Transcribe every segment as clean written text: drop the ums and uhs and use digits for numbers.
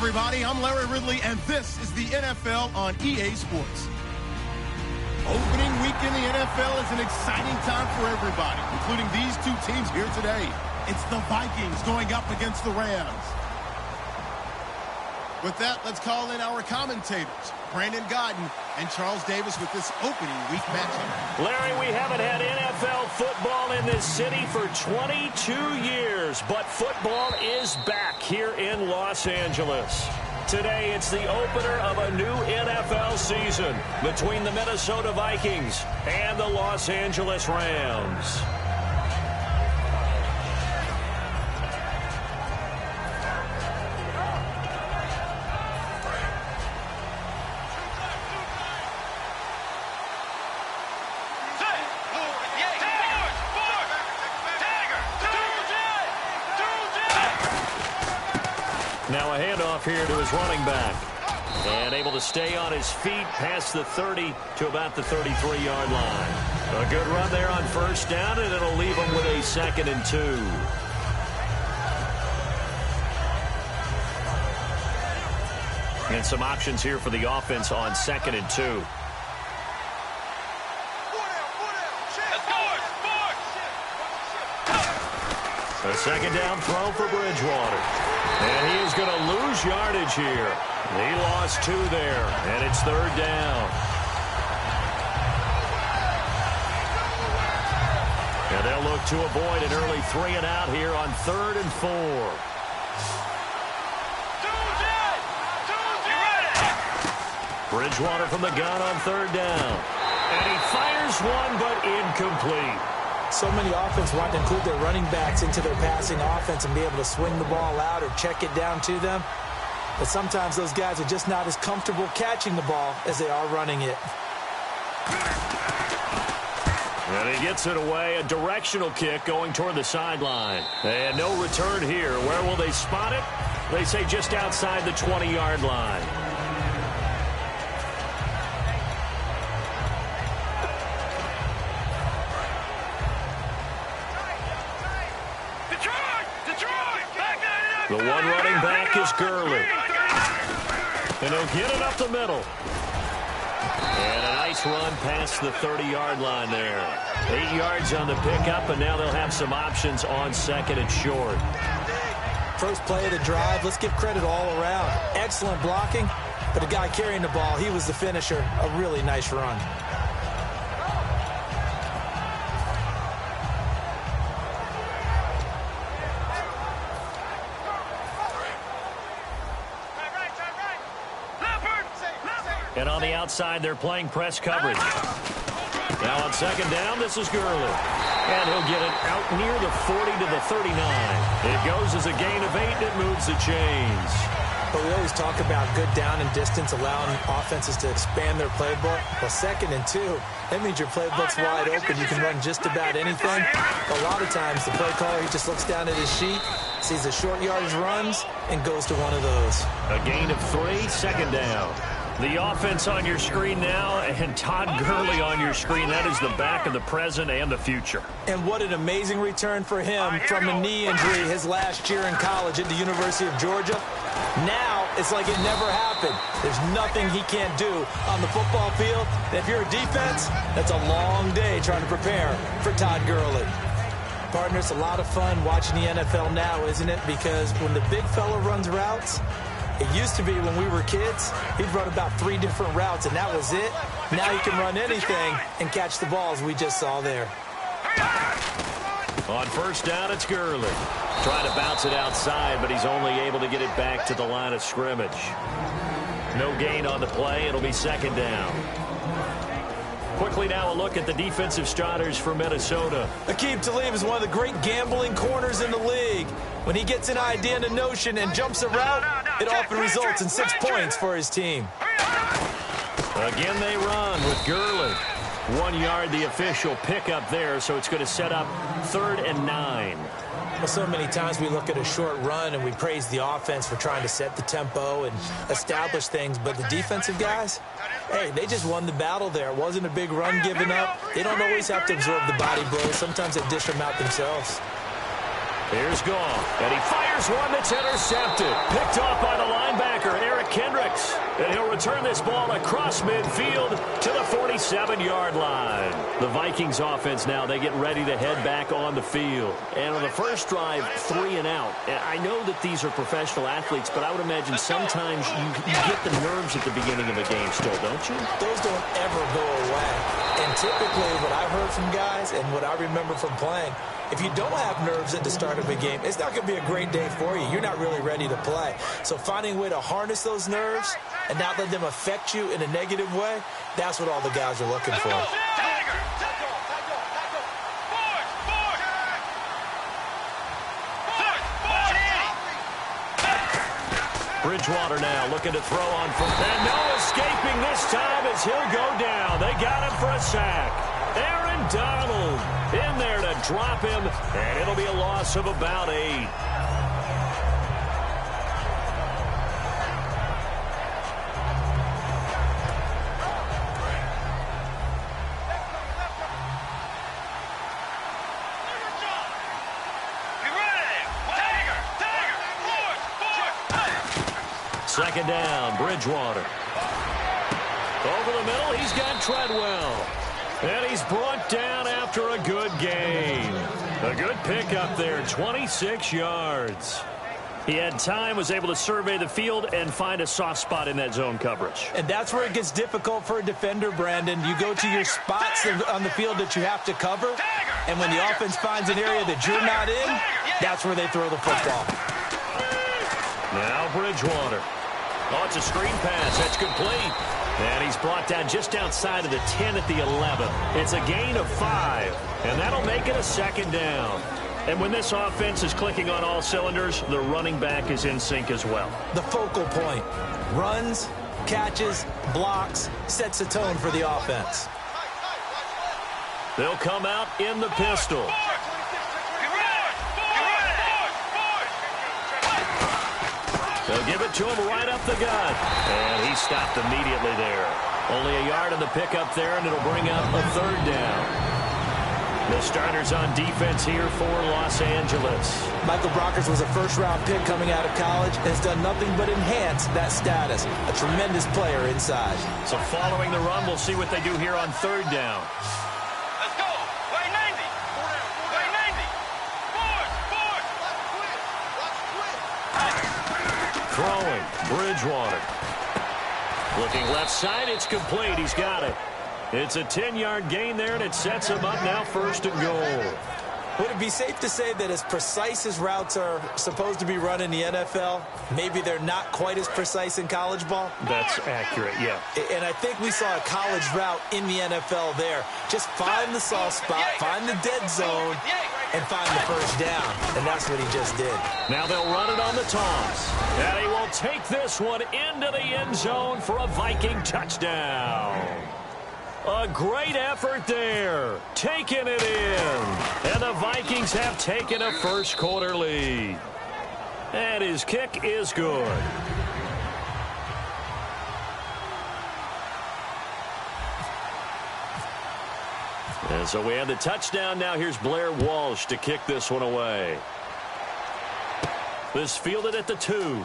everybody. I'm Larry Ridley, and this is the NFL on EA Sports. Opening week in the NFL is an exciting time for everybody, including these two teams here today. It's the Vikings going up against the Rams. With that, let's call in our commentators, Brandon Godden and Charles Davis, with this opening week matchup. Larry, we haven't had NFL football in this city for 22 years, but football is back here in Los Angeles. Today, it's the opener of a new NFL season between the Minnesota Vikings and the Los Angeles Rams. Now a handoff here to his running back. And able to stay on his feet past the 30 to about the 33-yard line. A good run there on first down, and it'll leave him with a 2nd and 2. And some options here for the offense on 2nd and 2. A second down throw for Bridgewater. And he is going to lose yardage here. He lost 2 there, and it's 3rd down. And they'll look to avoid an early 3 and out here on 3rd and 4. Bridgewater from the gun on 3rd down. And he fires one, but incomplete. So many offenses want to include their running backs into their passing offense and be able to swing the ball out or check it down to them. But sometimes those guys are just not as comfortable catching the ball as they are running it. And he gets it away. A directional kick going toward the sideline. And no return here. Where will they spot it? They say just outside the 20-yard line. The one running back is Gurley. And he'll get it up the middle. And a nice run past the 30-yard line there. 8 yards on the pickup, and now they'll have some options on 2nd and short. First play of the drive, let's give credit all around. Excellent blocking, but the guy carrying the ball, he was the finisher. A really nice run. And on the outside, they're playing press coverage. Now on 2nd down, this is Gurley. And he'll get it out near the 40 to the 39. It goes as a gain of 8, and it moves the chains. But we always talk about good down and distance, allowing offenses to expand their playbook. Well, 2nd and 2, that means your playbook's wide open. You can run just about anything. A lot of times, the play caller, he just looks down at his sheet, sees the short yardage runs, and goes to one of those. A gain of 3, 2nd down. The offense on your screen now, and Todd Gurley on your screen. That is the back of the present and the future. And what an amazing return for him from a knee injury his last year in college at the University of Georgia. Now, it's like it never happened. There's nothing he can't do on the football field. And if you're a defense, that's a long day trying to prepare for Todd Gurley. Partner, it's a lot of fun watching the NFL now, isn't it? Because when the big fella runs routes, it used to be when we were kids, he'd run about 3 different routes, and that was it. Now he can run anything and catch the balls we just saw there. On first down, it's Gurley. Trying to bounce it outside, but he's only able to get it back to the line of scrimmage. No gain on the play. It'll be 2nd down. Quickly now a look at the defensive starters for Minnesota. Aqib Talib is one of the great gambling corners in the league. When he gets an idea and a notion and jumps a route, it often results in 6 points for his team. Again they run with Gurley. 1 yard the official pickup there, so it's going to set up 3rd and 9. Well, so many times we look at a short run and we praise the offense for trying to set the tempo and establish things, but the defensive guys, hey, they just won the battle there. It wasn't a big run given up. They don't always have to absorb the body blows. Sometimes they dish them out themselves. Here's Goff, and he fires one that's intercepted. Picked off by the linebacker, Eric Kendricks. And he'll return this ball across midfield to the 47-yard line. The Vikings offense now, they get ready to head back on the field. And on the first drive, 3 and out. And I know that these are professional athletes, but I would imagine sometimes you get the nerves at the beginning of a game still, don't you? Those don't ever go away. And typically what I've heard from guys and what I remember from playing, if you don't have nerves at the start of a game, it's not going to be a great day for you. You're not really ready to play. So finding a way to harness those nerves and not let them affect you in a negative way, that's what all the guys are looking for. Bridgewater now looking to throw on from, and no escaping this time as he'll go down. They got him for a sack. Aaron Donald in there to drop him, and it'll be a loss of about 8. Second down, Bridgewater. Over the middle, he's got Treadwell. And he's brought down after a good gain. A good pickup there, 26 yards. He had time, was able to survey the field and find a soft spot in that zone coverage. And that's where it gets difficult for a defender, Brandon. You go to your spots on the field that you have to cover, and when the offense finds an area that you're not in, that's where they throw the football. Now Bridgewater. Oh, it's a screen pass. That's complete. And he's brought down just outside of the 10 at the 11. It's a gain of 5, and that'll make it a second down. And when this offense is clicking on all cylinders, the running back is in sync as well. The focal point. Runs, catches, blocks, sets a tone for the offense. They'll come out in the pistol. They'll give it to him right up the gut. And he stopped immediately there. Only a yard on the pickup there, and it'll bring up a third down. The starters on defense here for Los Angeles. Michael Brockers was a first-round pick coming out of college and has done nothing but enhance that status. A tremendous player inside. So following the run, we'll see what they do here on third down. Let's go. Way 90. Way 90. Throwing, Bridgewater. Looking left side, it's complete. He's got it. It's a 10-yard gain there, and it sets him up now first and goal. Would it be safe to say that as precise as routes are supposed to be run in the NFL, maybe they're not quite as precise in college ball? That's accurate, yeah. And I think we saw a college route in the NFL there. Just find the soft spot, find the dead zone, and find the first down. And that's what he just did. Now they'll run it on the toss. And he will take this one into the end zone for a Viking touchdown. A great effort there. Taking it in. And the Vikings have taken a first quarter lead. And his kick is good. And so we have the touchdown. Now here's Blair Walsh to kick this one away. This fielded at the 2.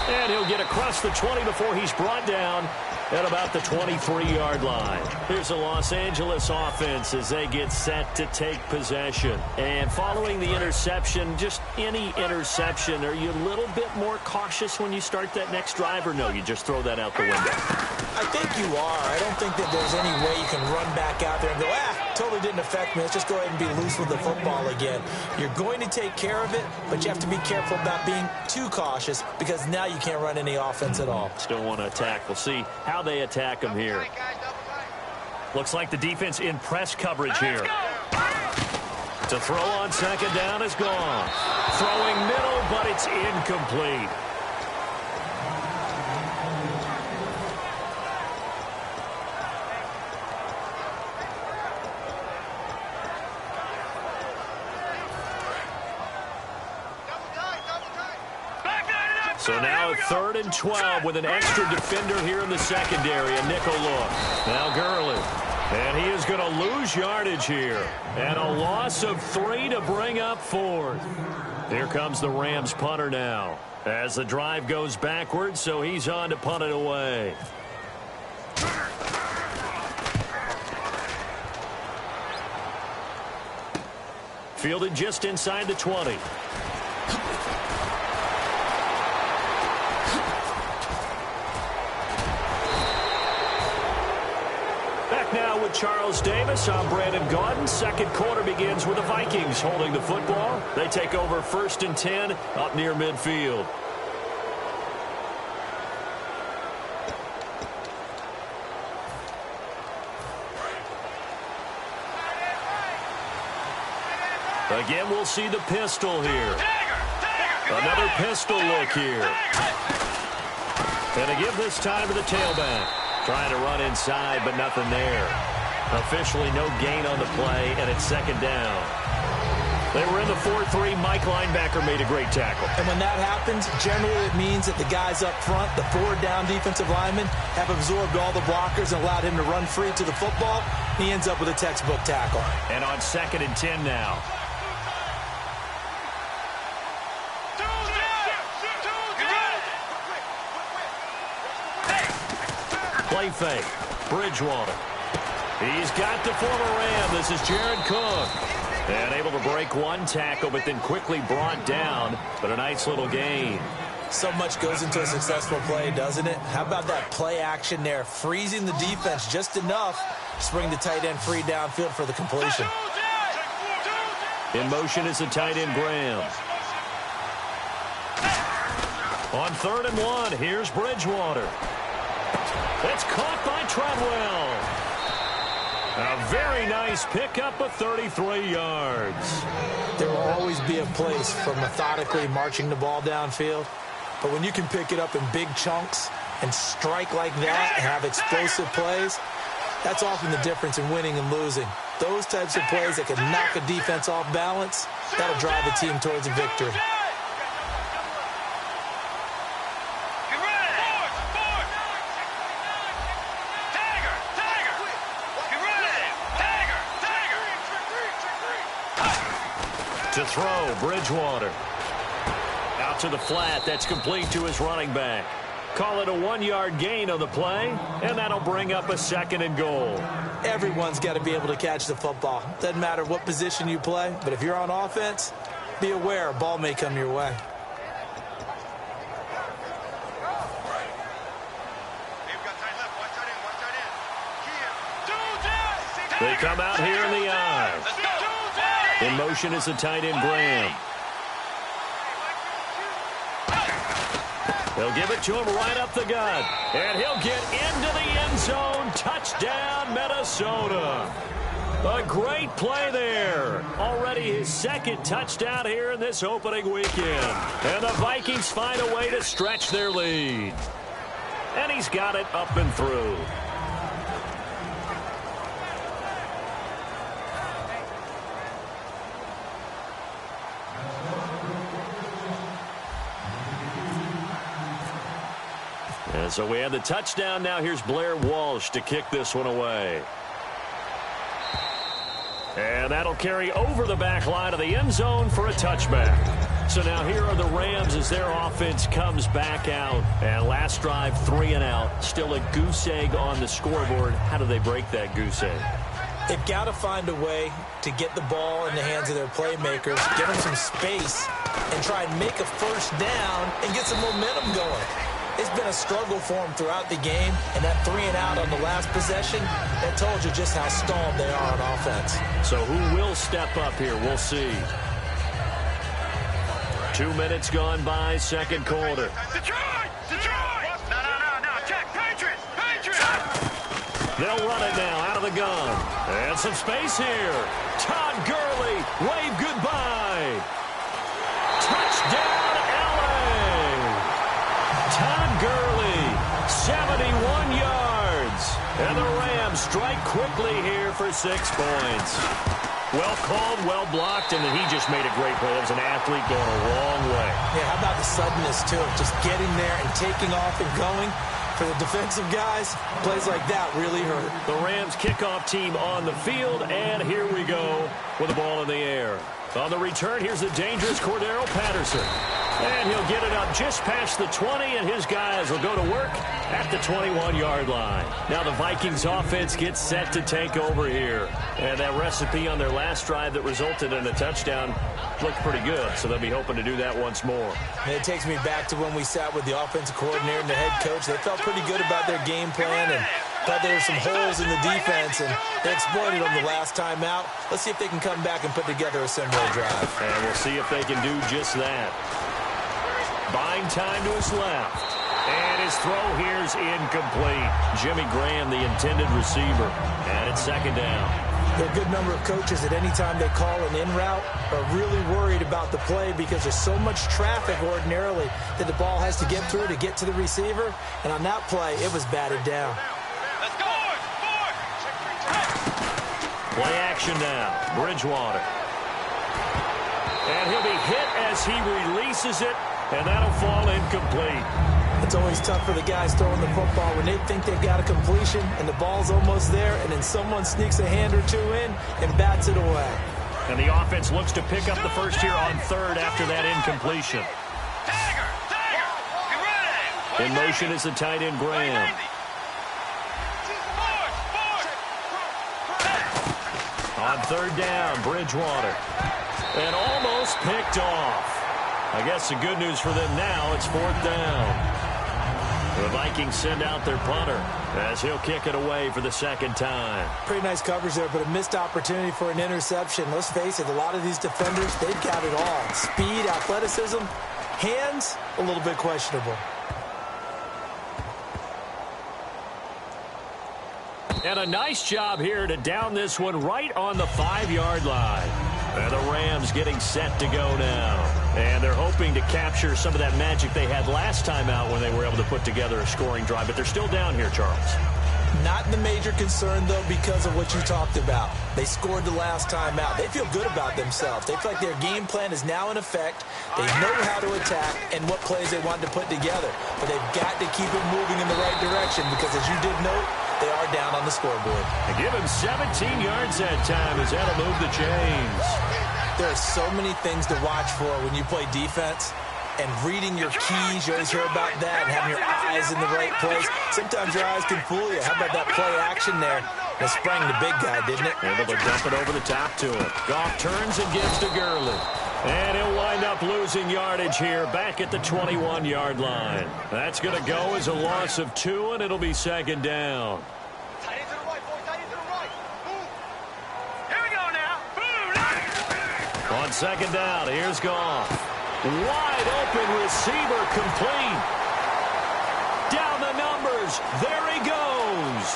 And he'll get across the 20 before he's brought down at about the 23-yard line. Here's the Los Angeles offense as they get set to take possession. And following the interception, just any interception, are you a little bit more cautious when you start that next drive, or no, you just throw that out the window? I think you are. I don't think that there's any way you can run back out there and go, totally didn't affect me. Let's just go ahead and be loose with the football again. You're going to take care of it, but you have to be careful about being too cautious because now you can't run any offense at all. Still want to attack. We'll see how they attack him here. Looks like the defense in press coverage here. To throw on second down is gone. Throwing middle, but it's incomplete. So now 3rd and 12 with an extra defender here in the secondary. A nickel look. Now Gurley. And he is going to lose yardage here. And a loss of 3 to bring up 4th. Here comes the Rams punter now. As the drive goes backwards, so he's on to punt it away. Fielded just inside the 20. Back now with Charles Davis. I'm Brandon Gaudin. Second quarter begins with the Vikings holding the football. They take over 1st and 10 up near midfield. Again, we'll see the pistol here. Another pistol look here. And to give this time to the tailback. Trying to run inside, but nothing there. Officially no gain on the play, and it's 2nd down. They were in the 4-3. Mike linebacker made a great tackle. And when that happens, generally it means that the guys up front, the 4-down defensive linemen, have absorbed all the blockers and allowed him to run free to the football. He ends up with a textbook tackle. And on 2nd and 10 now. Play fake. Bridgewater. He's got the former Ram. This is Jared Cook. And able to break one tackle, but then quickly brought down. But a nice little gain. So much goes into a successful play, doesn't it? How about that play action there? Freezing the defense just enough to bring the tight end free downfield for the completion. In motion is the tight end Graham. On 3rd and 1, here's Bridgewater. It's caught by Treadwell. A very nice pickup of 33 yards. There will always be a place for methodically marching the ball downfield. But when you can pick it up in big chunks and strike like that and have explosive plays, that's often the difference in winning and losing. Those types of plays that can knock a defense off balance, that'll drive a team towards a victory. To throw, Bridgewater. Out to the flat. That's complete to his running back. Call it a 1-yard gain on the play, and that'll bring up a 2nd and goal. Everyone's got to be able to catch the football. Doesn't matter what position you play, but if you're on offense, be aware a ball may come your way. They come out here in the eye. In motion is the tight end Graham. They'll give it to him right up the gut. And he'll get into the end zone. Touchdown, Minnesota. A great play there. Already his 2nd touchdown here in this opening weekend. And the Vikings find a way to stretch their lead. And he's got it up and through. And so we have the touchdown. Now here's Blair Walsh to kick this one away. And that'll carry over the back line of the end zone for a touchback. So now here are the Rams as their offense comes back out. And last drive, 3 and out. Still a goose egg on the scoreboard. How do they break that goose egg? They've got to find a way to get the ball in the hands of their playmakers, get them some space, and try and make a 1st down and get some momentum going. It's been a struggle for them throughout the game, and that 3 and out on the last possession, that told you just how stalled they are on offense. So who will step up here? We'll see. 2 minutes gone by, 2nd quarter. Detroit! Detroit! No. Check. Patriots! They'll run it now out of the gun. And some space here. Todd Gurley, wave goodbye. Touchdown, LA. Todd Gurley, 71 yards. And the Rams strike quickly here for 6 points. Well called, well blocked, and then he just made a great play. That was an athlete going a long way. Yeah, how about the suddenness, too, of just getting there and taking off and going. For the defensive guys, plays like that really hurt. The Rams kickoff team on the field, and here we go with the ball in the air. On the return, here's the dangerous Cordero Patterson. And he'll get it up just past the 20, and his guys will go to work at the 21-yard line. Now the Vikings offense gets set to take over here. And that recipe on their last drive that resulted in a touchdown looked pretty good, so they'll be hoping to do that once more. And it takes me back to when we sat with the offensive coordinator and the head coach. They felt pretty good about their game plan and thought there were some holes in the defense, and they exploited them the last time out. Let's see if they can come back and put together a similar drive. And we'll see if they can do just that. Buying time to his left. And his throw here's incomplete. Jimmy Graham, the intended receiver. And it's second down. There are a good number of coaches at any time they call an in route are really worried about the play because there's so much traffic ordinarily that the ball has to get through to get to the receiver. And on that play, it was batted down. Let's go. Play action now. Bridgewater. And he'll be hit as he releases it, and that'll fall incomplete. It's always tough for the guys throwing the football when they think they've got a completion and the ball's almost there, and then someone sneaks a hand or two in and bats it away. And the offense looks to pick up the first here on third after that incompletion. In motion is the tight end Graham. On third down, Bridgewater. And almost picked off. I guess the good news for them now, it's fourth down. The Vikings send out their punter as he'll kick it away for the second time. Pretty nice coverage there, but a missed opportunity for an interception. Let's face it, a lot of these defenders, they've got it all. Speed, athleticism, hands, a little bit questionable. And a nice job here to down this one right on the 5-yard line. And the Rams getting set to go now. And they're hoping to capture some of that magic they had last time out when they were able to put together a scoring drive. But they're still down here, Charles. Not the major concern, though, because of what you talked about. They scored the last time out. They feel good about themselves. They feel like their game plan is now in effect. They know how to attack and what plays they want to put together. But they've got to keep it moving in the right direction because, as you did note, they are down on the scoreboard. They give him 17 yards that time as that'll move the chains. There are so many things to watch for when you play defense. And reading your keys, you always hear about that, and having your eyes in the right place. Sometimes your eyes can fool you. How about that play action there? That sprang the big guy, didn't it? Able to dump it over the top to him. Goff turns and gives to Gurley. And he'll wind up losing yardage here back at the 21-yard line. That's going to go as a loss of 2, and it'll be second down. Tight end to the right, boy. Tight end to the right. Move. Here we go now. Boom. On second down, here's Goff. Wide open receiver complete. Down the numbers. There he goes.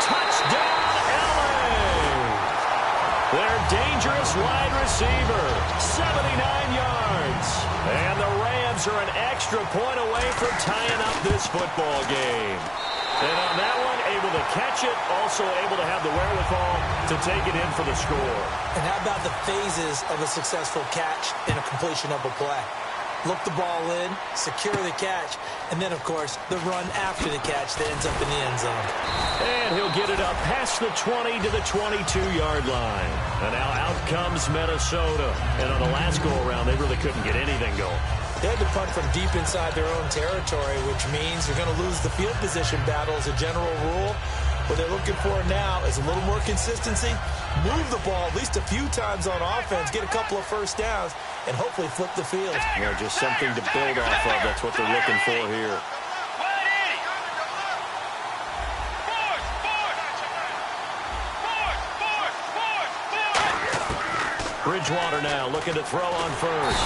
Touchdown, LA. Their dangerous wide receiver. 79 yards. And the Rams are an extra point away from tying up this football game. And on that one, able to catch it, also able to have the wherewithal to take it in for the score. And how about the phases of a successful catch and a completion of a play? Look the ball in, secure the catch, and then, of course, the run after the catch that ends up in the end zone. And he'll get it up past the 20 to the 22-yard line. And now out comes Minnesota. And on the last go-around, they really couldn't get anything going. They had to punt from deep inside their own territory, which means they're going to lose the field position battle as a general rule. What they're looking for now is a little more consistency, move the ball at least a few times on offense, get a couple of first downs, and hopefully flip the field. Yeah, just something to build off of. That's what they're looking for here. Bridgewater now looking to throw on first.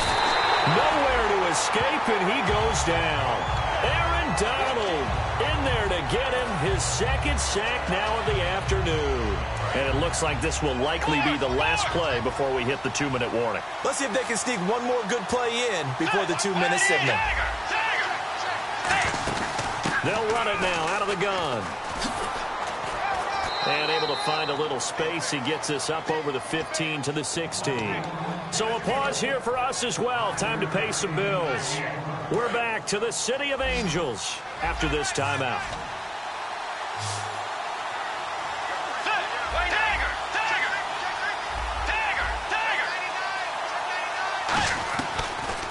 Nowhere to escape, and he goes down. Aaron Donald in there to get him his second sack now of the afternoon. And it looks like this will likely be the last play before we hit the 2-minute warning. Let's see if they can sneak one more good play in before the 2-minute signal. They'll run it now out of the gun. And able to find a little space. He gets us up over the 15 to the 16. So a pause here for us as well. Time to pay some bills. We're back to the City of Angels after this timeout.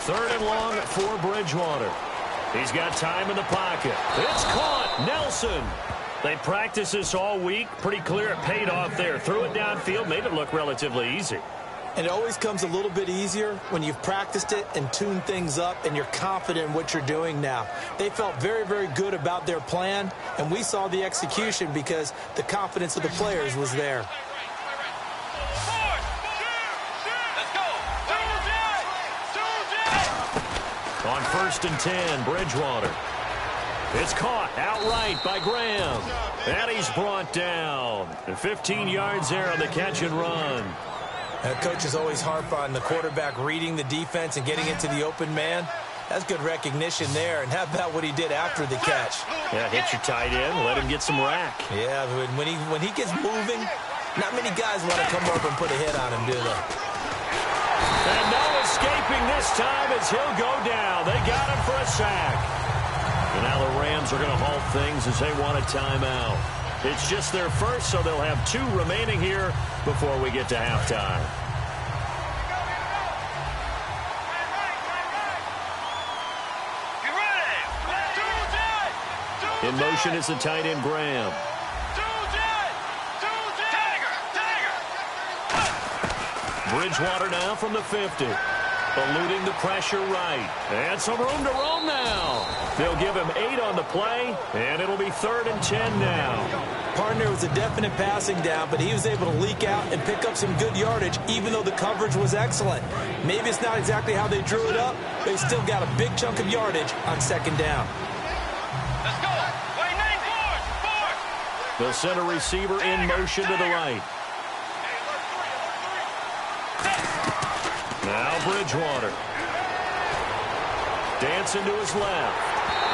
Third and long for Bridgewater. He's got time in the pocket. It's caught. Nelson. They practiced this all week. Pretty clear it paid off there. Threw it downfield, made it look relatively easy. And it always comes a little bit easier when you've practiced it and tuned things up and you're confident in what you're doing now. They felt very, very good about their plan, and we saw the execution because the confidence of the players was there. On 1st and 10, Bridgewater. It's caught outright by Graham. And he's brought down. And 15 yards there on the catch and run. Coaches always harp on the quarterback reading the defense and getting into the open man. That's good recognition there. And how about what he did after the catch? Yeah, hit your tight end, let him get some rack. Yeah, when he gets moving, not many guys want to come over and put a hit on him, do they? And no escaping this time as he'll go down. They got him for a sack. And now the Rams are going to halt things as they want a timeout. It's just their first, so they'll have 2 remaining here before we get to halftime. In motion is the tight end, Graham. Bridgewater now from the 50. Eluding the pressure right. And some room to roam now. They'll give him 8 on the play, and it'll be 3rd and 10 now. Partner was a definite passing down, but he was able to leak out and pick up some good yardage, even though the coverage was excellent. Maybe it's not exactly how they drew it up, but they still got a big chunk of yardage on 2nd down. Let's go. Wait, 9, 4. They'll send a receiver in motion to the right. Now Bridgewater. Dancing to his left.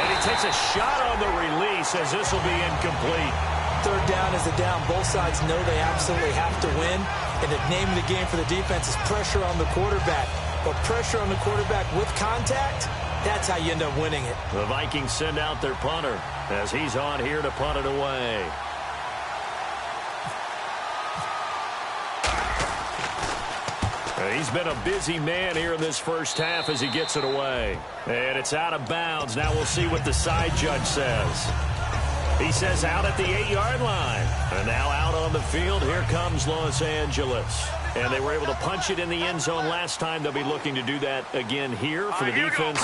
And he takes a shot on the release as this will be incomplete. 3rd down is a down. Both sides know they absolutely have to win. And the name of the game for the defense is pressure on the quarterback. But pressure on the quarterback with contact, that's how you end up winning it. The Vikings send out their punter as he's on here to punt it away. He's been a busy man here in this first half as he gets it away. And it's out of bounds. Now we'll see what the side judge says. He says out at the 8-yard line. And now out on the field, here comes Los Angeles. And they were able to punch it in the end zone last time. They'll be looking to do that again here for the defense.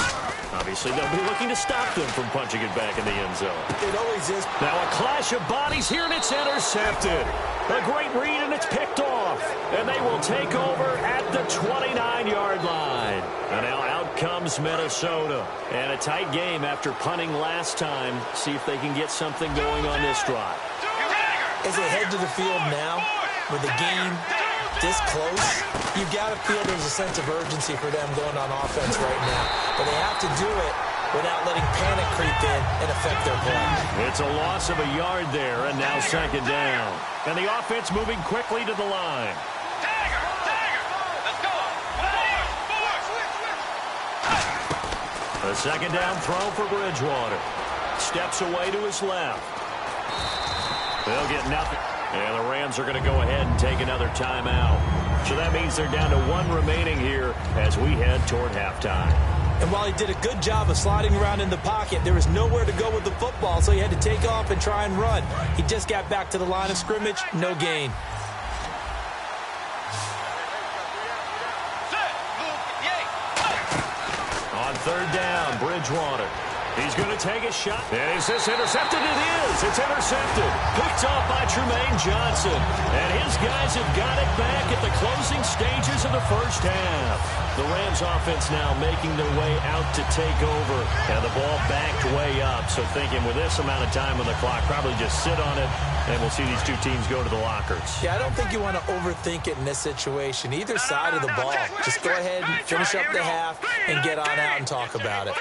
Obviously, they'll be looking to stop them from punching it back in the end zone. It always is. Now a clash of bodies here, and it's intercepted. A great read, and it's picked off. And they will take over at the 29-yard line. And now out comes Minnesota. And a tight game after punting last time. See if they can get something going on this drive. As they head to the field now, with the game this close, you've got to feel there's a sense of urgency for them going on offense right now. But they have to do it without letting panic creep in and affect their play. It's a loss of a yard there, and now 2nd down. And the offense moving quickly to the line. Let's go. A 2nd down throw for Bridgewater. Steps away to his left. They'll get nothing. And the Rams are going to go ahead and take another timeout. So that means they're down to 1 remaining here as we head toward halftime. And while he did a good job of sliding around in the pocket, there was nowhere to go with the football, so he had to take off and try and run. He just got back to the line of scrimmage, no gain. On 3rd down, Bridgewater. He's going to take a shot. And is this intercepted? It is. It's intercepted. Picked off by Tremaine Johnson. And his guys have got it back at the closing stages of the first half. The Rams offense now making their way out to take over. And the ball backed way up. So thinking with this amount of time on the clock, probably just sit on it. And we'll see these 2 teams go to the lockers. Yeah, I don't think you want to overthink it in this situation. Either side of the ball. Just go ahead and finish up the half and get on out and talk about it.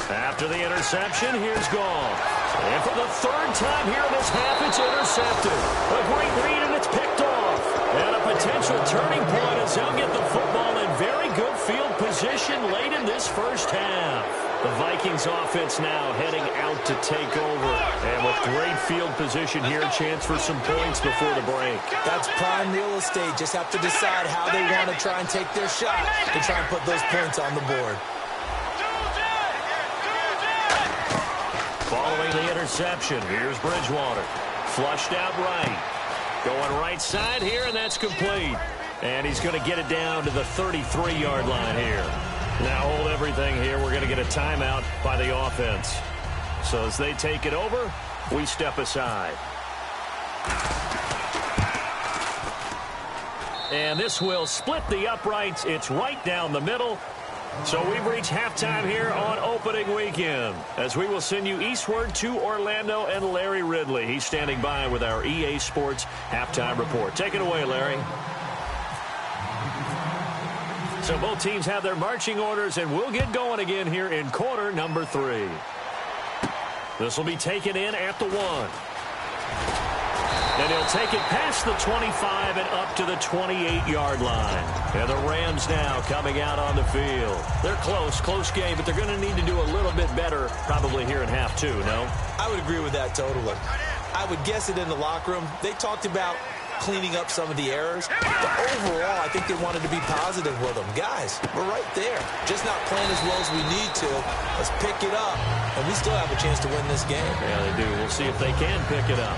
After the interception, here's Goff. And for the third time here in this half, it's intercepted. A great read, and it's picked off. And a potential turning point as they'll get the football in very good field position late in this first half. The Vikings offense now heading out to take over. And with great field position here, chance for some points before the break. That's prime real estate. Just have to decide how they want to try and take their shot to try and put those points on the board. Following the interception, here's Bridgewater. Flushed out right. Going right side here, and that's complete. And he's going to get it down to the 33-yard line here. Now hold everything here. We're going to get a timeout by the offense. So as they take it over, we step aside. And this will split the uprights. It's right down the middle. So we've reached halftime here on opening weekend, as we will send you eastward to Orlando and Larry Ridley. He's standing by with our EA Sports halftime report. Take it away, Larry. So both teams have their marching orders, and we'll get going again here in quarter number 3. This will be taken in at the 1. And he'll take it past the 25 and up to the 28-yard line. And the Rams now coming out on the field. They're close game, but they're going to need to do a little bit better probably here in half 2, no? I would agree with that totally. I would guess it in the locker room. They talked about cleaning up some of the errors. But overall, I think they wanted to be positive with them. Guys, we're right there. Just not playing as well as we need to. Let's pick it up. And we still have a chance to win this game. Yeah, they do. We'll see if they can pick it up.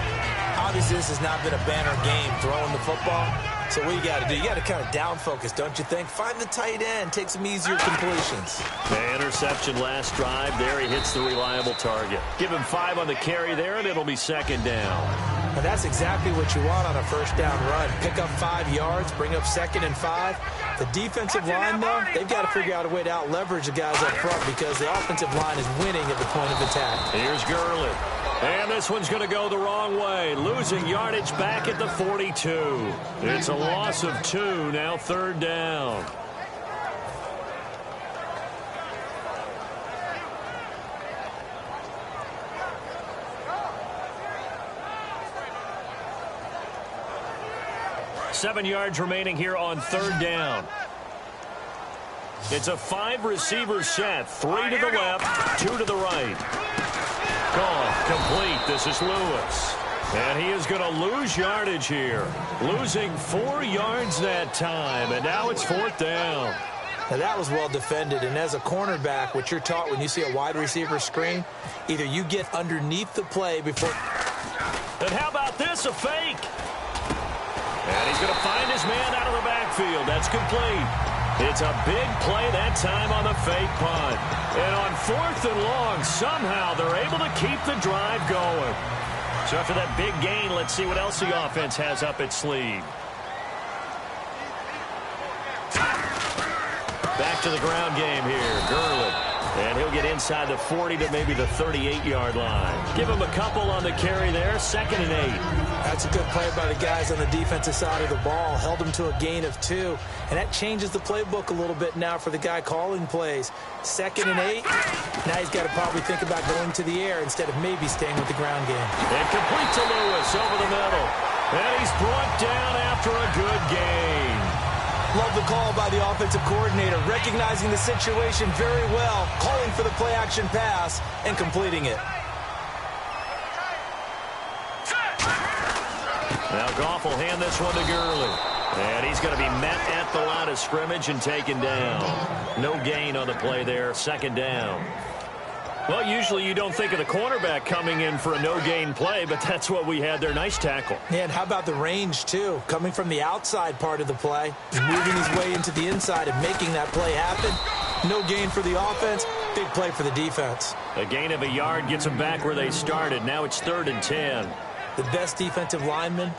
Obviously, this has not been a banner game throwing the football. So what you got to do, you got to kind of down focus, don't you think? Find the tight end, take some easier completions. The interception last drive. There he hits the reliable target. Give him 5 on the carry there, and it'll be second down. And that's exactly what you want on a first down run. Pick up 5 yards, bring up 2nd and 5. The defensive line, though, they've got to figure out a way to out-leverage the guys up front because the offensive line is winning at the point of attack. Here's Gurley. And this one's going to go the wrong way. Losing yardage back at the 42. It's a loss of 2, now third down. Seven yards remaining here on third down. It's a 5-receiver set. 3 to the left, 2 to the right. Gone, complete. This is Lewis. And he is going to lose yardage here. Losing 4 yards that time, and now it's 4th down. Now that was well defended, and as a cornerback, what you're taught when you see a wide receiver screen, either you get underneath the play before... And how about this, a fake? And he's going to find his man out of the backfield. That's complete. It's a big play that time on the fake punt. And on 4th and long, somehow they're able to keep the drive going. So after that big gain, let's see what else the offense has up its sleeve. Back to the ground game here. Gurley. And he'll get inside the 40 to maybe the 38-yard line. Give him a couple on the carry there. 2nd and 8. That's a good play by the guys on the defensive side of the ball. Held him to a gain of 2. And that changes the playbook a little bit now for the guy calling plays. 2nd and 8. Now he's got to probably think about going to the air instead of maybe staying with the ground game. And complete to Lewis over the middle. And he's brought down after a good gain. Love the call by the offensive coordinator, recognizing the situation very well, calling for the play-action pass, and completing it. Now Goff will hand this one to Gurley. And he's going to be met at the line of scrimmage and taken down. No gain on the play there, 2nd down. Well, usually you don't think of the cornerback coming in for a no-gain play, but that's what we had there. Nice tackle. Yeah, and how about the range, too? Coming from the outside part of the play, moving his way into the inside and making that play happen. No gain for the offense, big play for the defense. A gain of a yard gets them back where they started. Now it's 3rd and 10. The best defensive linemen,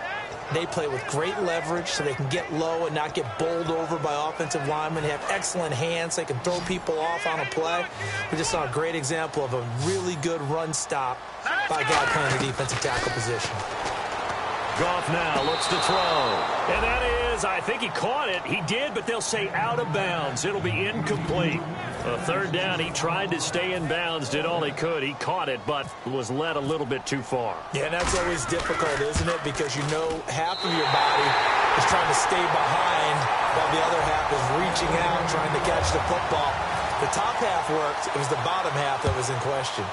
they play with great leverage so they can get low and not get bowled over by offensive linemen. They have excellent hands. They can throw people off on a play. We just saw a great example of a really good run stop by a guy playing the defensive tackle position. off now. Looks to throw. And that is, I think he caught it. He did, but they'll say out of bounds. It'll be incomplete. A third down, he tried to stay in bounds, did all he could. He caught it, but was led a little bit too far. Yeah, and that's always difficult, isn't it? Because you know half of your body is trying to stay behind while the other half is reaching out, trying to catch the football. The top half worked. It was the bottom half that was in question.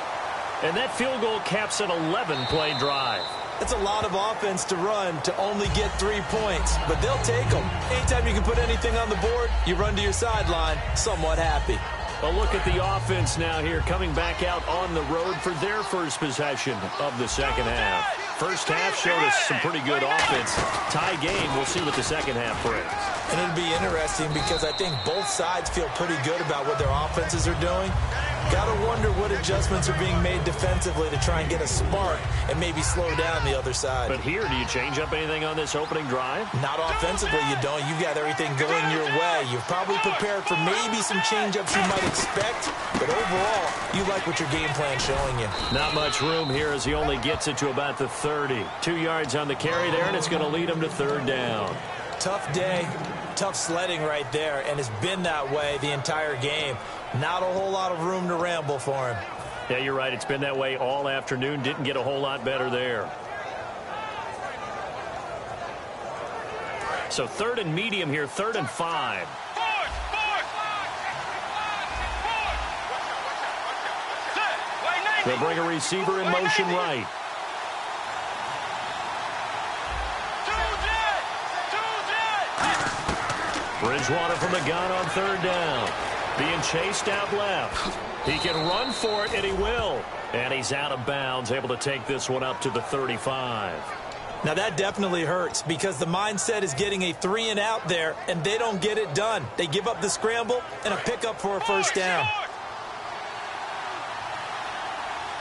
And that field goal caps an 11-play drive. It's a lot of offense to run to only get 3 points, but they'll take them. Anytime you can put anything on the board, you run to your sideline somewhat happy. A look at the offense now here, coming back out on the road for their first possession of the second half. First half showed us some pretty good offense. Tie game, we'll see what the second half brings. And it'll be interesting because I think both sides feel pretty good about what their offenses are doing. Got to wonder what adjustments are being made defensively to try and get a spark and maybe slow down the other side. But here, do you change up anything on this opening drive? Not offensively, you don't. You've got everything going your way. You've probably prepared for maybe some change-ups you might expect, but overall, you like what your game plan's showing you. Not much room here as he only gets it to about the 30. 2 yards on the carry there, and it's going to lead him to third down. Tough day, tough sledding right there, and it's been that way the entire game. Not a whole lot of room to ramble for him. Yeah, you're right. It's been that way all afternoon. Didn't get a whole lot better there. So third and medium here, 3rd and 5. They'll bring a receiver in motion right. Bridgewater from the gun on 3rd down. Being chased out left. He can run for it, and he will. And he's out of bounds, able to take this one up to the 35. Now that definitely hurts because the mindset is getting a 3 and out there, and they don't get it done. They give up the scramble and a pickup for a first down.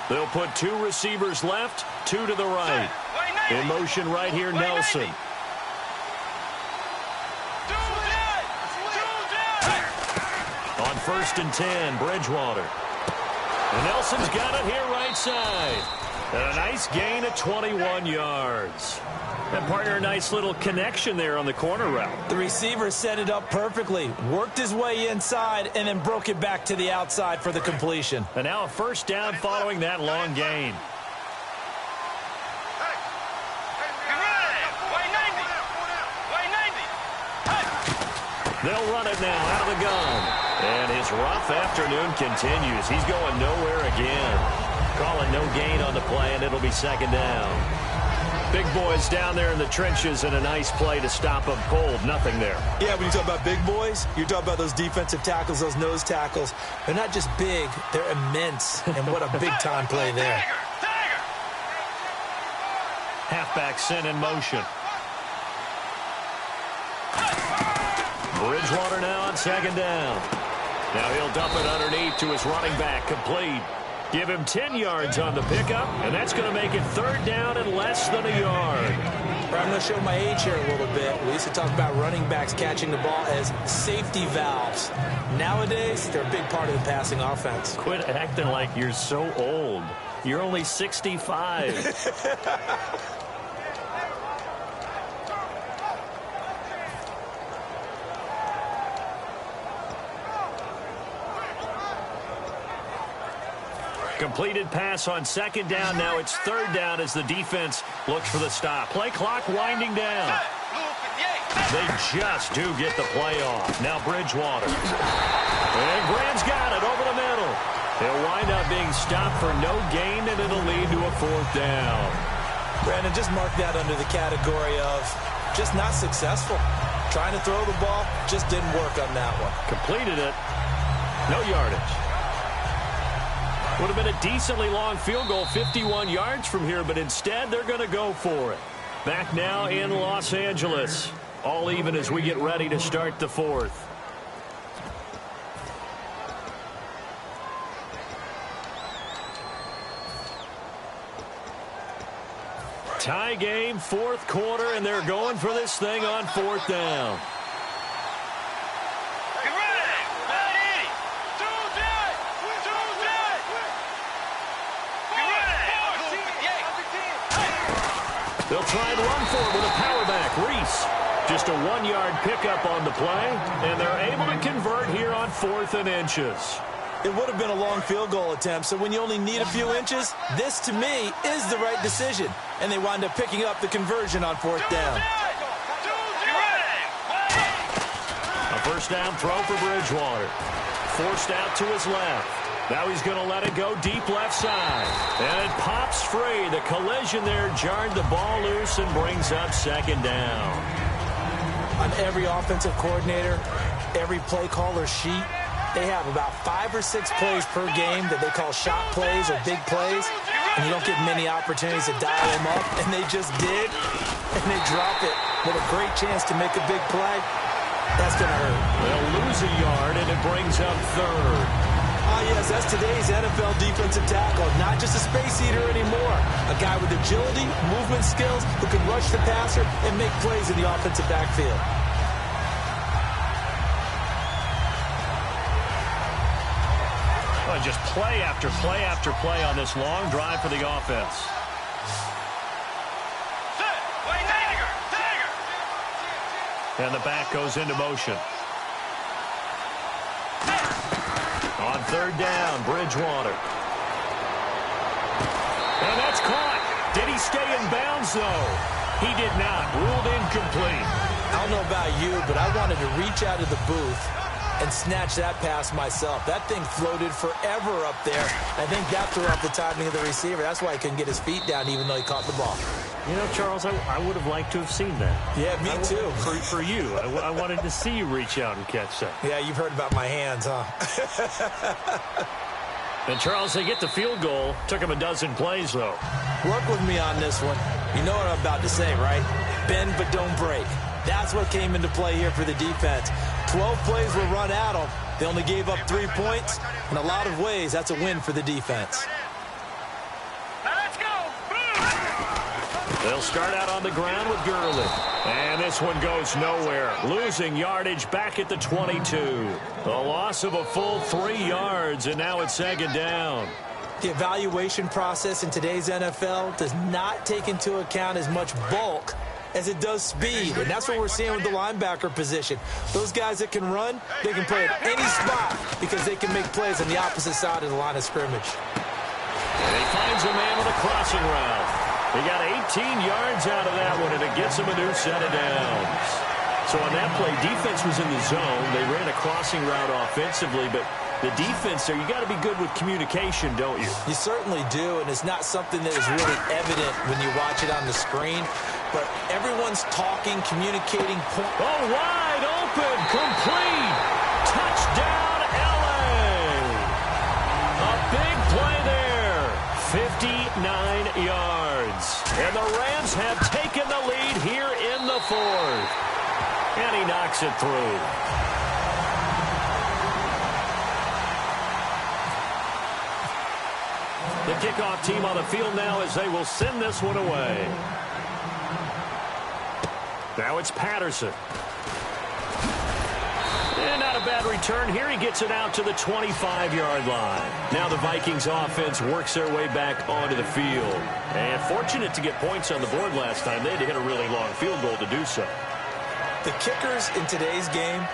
They'll put 2 receivers left, 2 to the right. In motion right here, Nelson. On 1st and 10, Bridgewater. And Nelson's got it here right side. And a nice gain of 21 yards. And partner, a nice little connection there on the corner route. The receiver set it up perfectly, worked his way inside, and then broke it back to the outside for the completion. And now a first down following that long gain. They'll run it now out of the gun. And his rough afternoon continues. He's going nowhere again. Calling no gain on the play, and it'll be 2nd down. Big boys down there in the trenches, and a nice play to stop them cold. Nothing there. Yeah, when you talk about big boys, you're talking about those defensive tackles, those nose tackles. They're not just big, they're immense. And what a big-time play there. Halfback sent in motion. Bridgewater now on 2nd down. Now he'll dump it underneath to his running back, complete. Give him 10 yards on the pickup, and that's going to make it 3rd down and less than a yard. I'm going to show my age here a little bit. We used to talk about running backs catching the ball as safety valves. Nowadays, they're a big part of the passing offense. Quit acting like you're so old. You're only 65. Completed pass on 2nd down. Now it's 3rd down as the defense looks for the stop. Play clock winding down. They just do get the play off. Now Bridgewater. And Graham's got it over the middle. He'll wind up being stopped for no gain, and it'll lead to a 4th down. Brandon, just mark that under the category of just not successful. Trying to throw the ball, just didn't work on that one. Completed it. No yardage. Would have been a decently long field goal, 51 yards from here, but instead they're going to go for it. Back now in Los Angeles. All even as we get ready to start the 4th. Tie game, 4th quarter, and they're going for this thing on 4th down. They'll try and run for it with a power back. Reese. Just a 1-yard pickup on the play, and they're able to convert here on 4th and inches. It would have been a long field goal attempt, so when you only need a few inches, this, to me, is the right decision. And they wind up picking up the conversion on 4th down. A first down throw for Bridgewater. Forced out to his left. Now he's going to let it go deep left side. And it pops free. The collision there jarred the ball loose and brings up 2nd down. On every offensive coordinator, every play caller sheet, they have about 5 or 6 plays per game that they call shot plays or big plays. And you don't get many opportunities to dial them up. And they just did. And they drop it with a great chance to make a big play. That's going to hurt. They'll lose a yard, and it brings up 3rd. Oh, yes, that's today's NFL defensive tackle. Not just a space eater anymore. A guy with agility, movement skills, who can rush the passer and make plays in the offensive backfield. Well, just play after play after play on this long drive for the offense. And the back goes into motion. On 3rd down, Bridgewater. And that's caught. Did he stay in bounds, though? He did not. Ruled incomplete. I don't know about you, but I wanted to reach out of the booth and snatch that pass myself. That thing floated forever up there. I think that threw off the timing of the receiver. That's why he couldn't get his feet down even though he caught the ball. You know, Charles, I would have liked to have seen that. Yeah, me too. For you. I wanted to see you reach out and catch that. Yeah, you've heard about my hands, huh? And, Charles, they get the field goal. Took him a dozen plays, though. Work with me on this one. You know what I'm about to say, right? Bend but don't break. That's what came into play here for the defense. 12 plays were run at them. They only gave up 3 points. In a lot of ways, that's a win for the defense. They'll start out on the ground with Gurley. And this one goes nowhere. Losing yardage back at the 22. A loss of a full 3 yards, and now it's 2nd down. The evaluation process in today's NFL does not take into account as much bulk as it does speed. And that's what we're seeing with the linebacker position. Those guys that can run, they can play at any spot because they can make plays on the opposite side of the line of scrimmage. And he finds a man with a crossing route. He got 18 yards out of that one, and it gets him a new set of downs. So on that play, defense was in the zone. They ran a crossing route offensively, but the defense there, you got to be good with communication, don't you? You certainly do, and it's not something that is really evident when you watch it on the screen. But everyone's talking, communicating. Oh, wide open, complete. Touchdown, L.A. A big play there. 59 yards. And the Rams have taken the lead here in the 4th. And he knocks it through. The kickoff team on the field now as they will send this one away. Now it's Patterson. And not a bad return here. He gets it out to the 25-yard line. Now the Vikings offense works their way back onto the field. And fortunate to get points on the board last time. They had to hit a really long field goal to do so. The kickers in today's game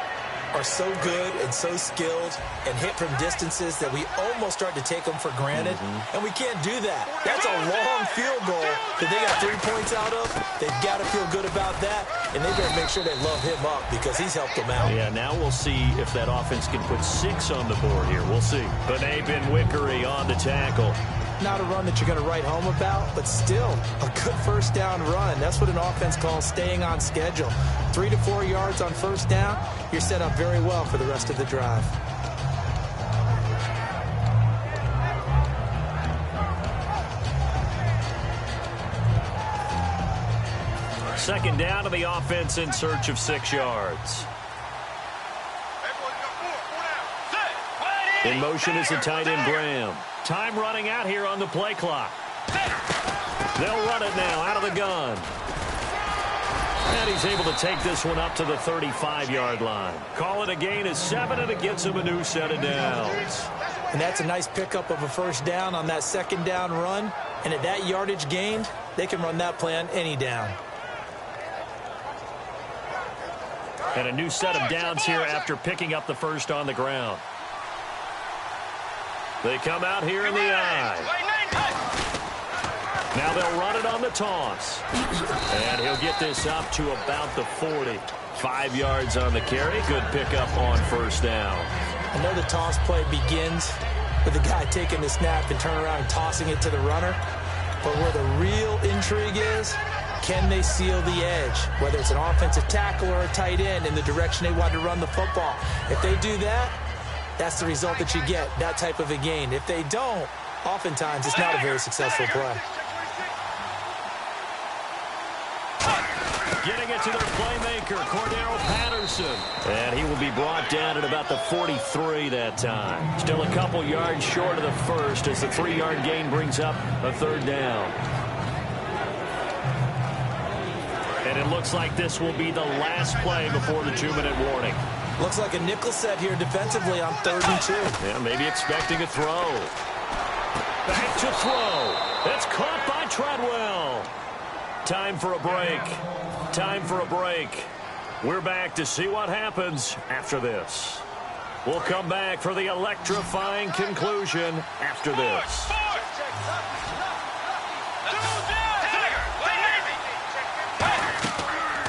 are so good and so skilled and hit from distances that we almost start to take them for granted. And we can't do that. That's a long field goal that they got 3 points out of. They've got to feel good about that, and they better make sure they love him up because he's helped them out. Yeah, now we'll see if that offense can put 6 on the board here. We'll see. But Ben Wickery on the tackle. Not a run that you're going to write home about, but still a good first down run. That's what an offense calls staying on schedule. 3 to 4 yards on first down, you're set up very well for the rest of the drive. Second down to the offense in search of 6 yards. In motion is the tight end, Graham. Time running out here on the play clock. They'll run it now out of the gun. And he's able to take this one up to the 35-yard line. Call it a gain of 7, and it gets him a new set of downs. And that's a nice pickup of a first down on that second down run. And at that yardage gained, they can run that play on any down. And a new set of downs here after picking up the first on the ground. They come out here in the eye. Now they'll run it on the toss. And he'll get this up to about the 40. 5 yards on the carry. Good pickup on first down. I know the toss play begins with the guy taking the snap and turning around and tossing it to the runner. But where the real intrigue is, can they seal the edge? Whether it's an offensive tackle or a tight end in the direction they want to run the football. If they do that, that's the result that you get, that type of a gain. If they don't, oftentimes it's not a very successful play. Getting it to their playmaker, Cordero Patterson. And he will be brought down at about the 43 that time. Still a couple yards short of the first as the 3-yard gain brings up a third down. And it looks like this will be the last play before the 2-minute warning. Looks like a nickel set here defensively on 3rd and 2. Yeah, maybe expecting a throw. Back to throw. That's caught by Treadwell. Time for a break. Time for a break. We're back to see what happens after this. We'll come back for the electrifying conclusion after this.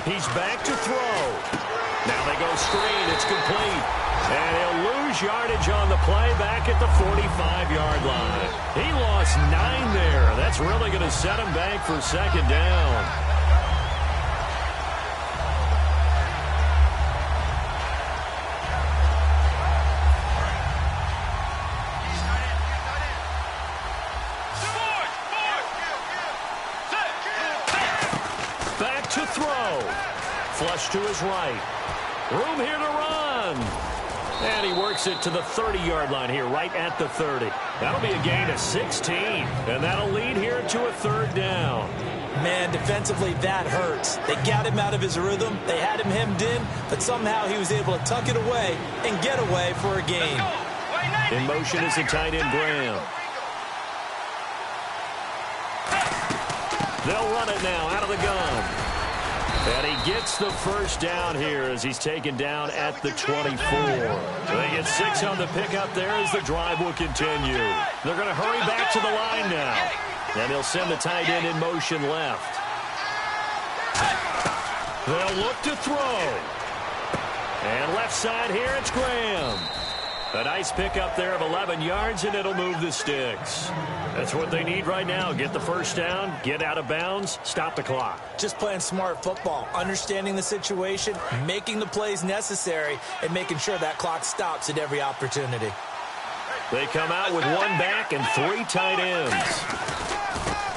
He's back to throw. Now they go screen. It's complete. And he'll lose yardage on the play back at the 45-yard line. He lost 9 there. That's really going to set him back for second down. Back to throw. Flush to his right. Room here to run. And he works it to the 30-yard line here, right at the 30. That'll be a gain of 16. And that'll lead here to a third down. Man, defensively, that hurts. They got him out of his rhythm. They had him hemmed in, but somehow he was able to tuck it away and get away for a gain. In motion is the tight end, Graham. They'll run it now out of the gun. And he gets the first down here as he's taken down at the 24. They get 6 on the pickup there as the drive will continue. They're going to hurry back to the line now. And they'll send the tight end in motion left. They'll look to throw. And left side here, it's Graham. A nice pickup there of 11 yards, and it'll move the sticks. That's what they need right now. Get the first down, get out of bounds, stop the clock. Just playing smart football, understanding the situation, making the plays necessary, and making sure that clock stops at every opportunity. They come out with 1 back and 3 tight ends.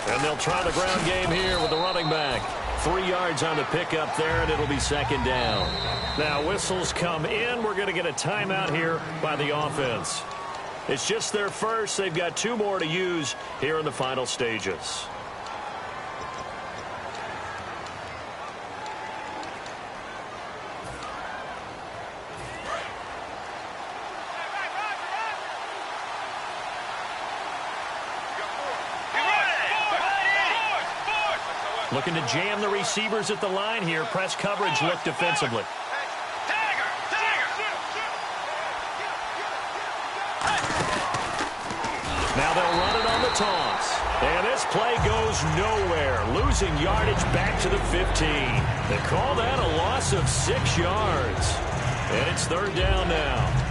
And they'll try the ground game here with the running back. 3 yards on the pickup there, and it'll be second down. Now, whistles come in. We're going to get a timeout here by the offense. It's just their first. They've got 2 more to use here in the final stages. Looking to jam the receivers at the line here. Press coverage look defensively. Now they'll run it on the toss. And this play goes nowhere. Losing yardage back to the 15. They call that a loss of 6 yards. And it's third down now.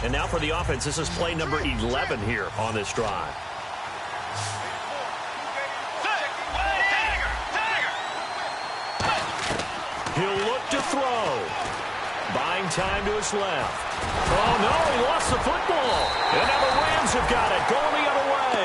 And now for the offense, this is play number 11 here on this drive. He'll look to throw. Buying time to his left. Oh, no, he lost the football. And now the Rams have got it, going the other way.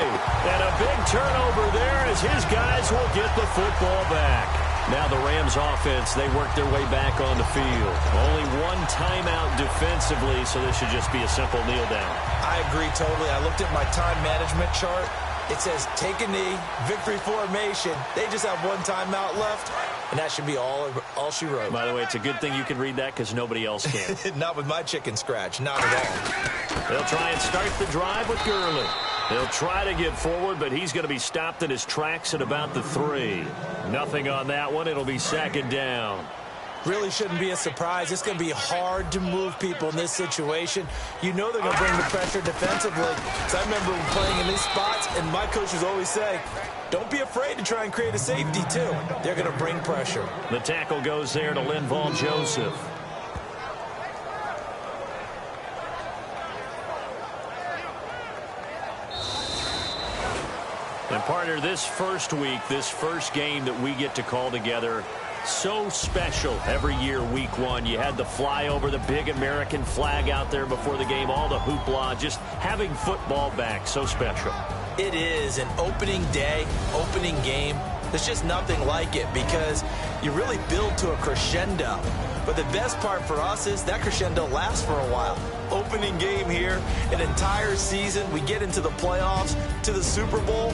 And a big turnover there as his guys will get the football back. Now the Rams offense, they work their way back on the field. Only 1 timeout defensively, so this should just be a simple kneel down. I agree totally. I looked at my time management chart. It says take a knee, victory formation. They just have one timeout left, and that should be all she wrote. By the way, it's a good thing you can read that because nobody else can. Not with my chicken scratch, not at all. They'll try and start the drive with Gurley. They'll try to get forward, but he's going to be stopped in his tracks at about the 3. Nothing on that one. It'll be second down. Really shouldn't be a surprise. It's going to be hard to move people in this situation. You know they're going to bring the pressure defensively. So I remember playing in these spots, and my coaches always say, don't be afraid to try and create a safety, too. They're going to bring pressure. The tackle goes there to Linval Joseph. And partner, this first week, this first game that we get to call together, so special every year, week 1. You had the flyover, the big American flag out there before the game, all the hoopla, just having football back, so special. It is an opening day, opening game. There's just nothing like it because you really build to a crescendo. But the best part for us is that crescendo lasts for a while. Opening game here, an entire season. We get into the playoffs, to the Super Bowl.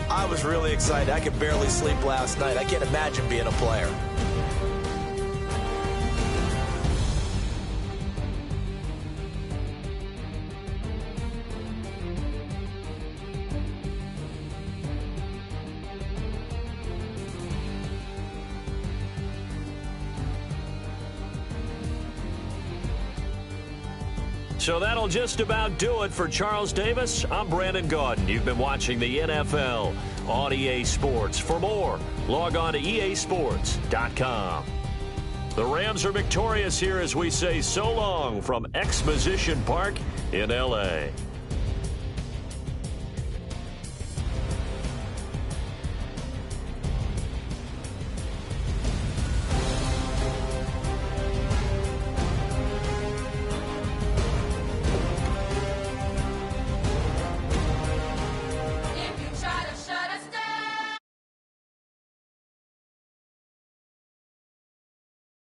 I was really excited. I could barely sleep last night. I can't imagine being a player. So that'll just about do it for Charles Davis. I'm Brandon Gaudin. You've been watching the NFL on EA Sports. For more, log on to easports.com. The Rams are victorious here as we say so long from Exposition Park in L.A.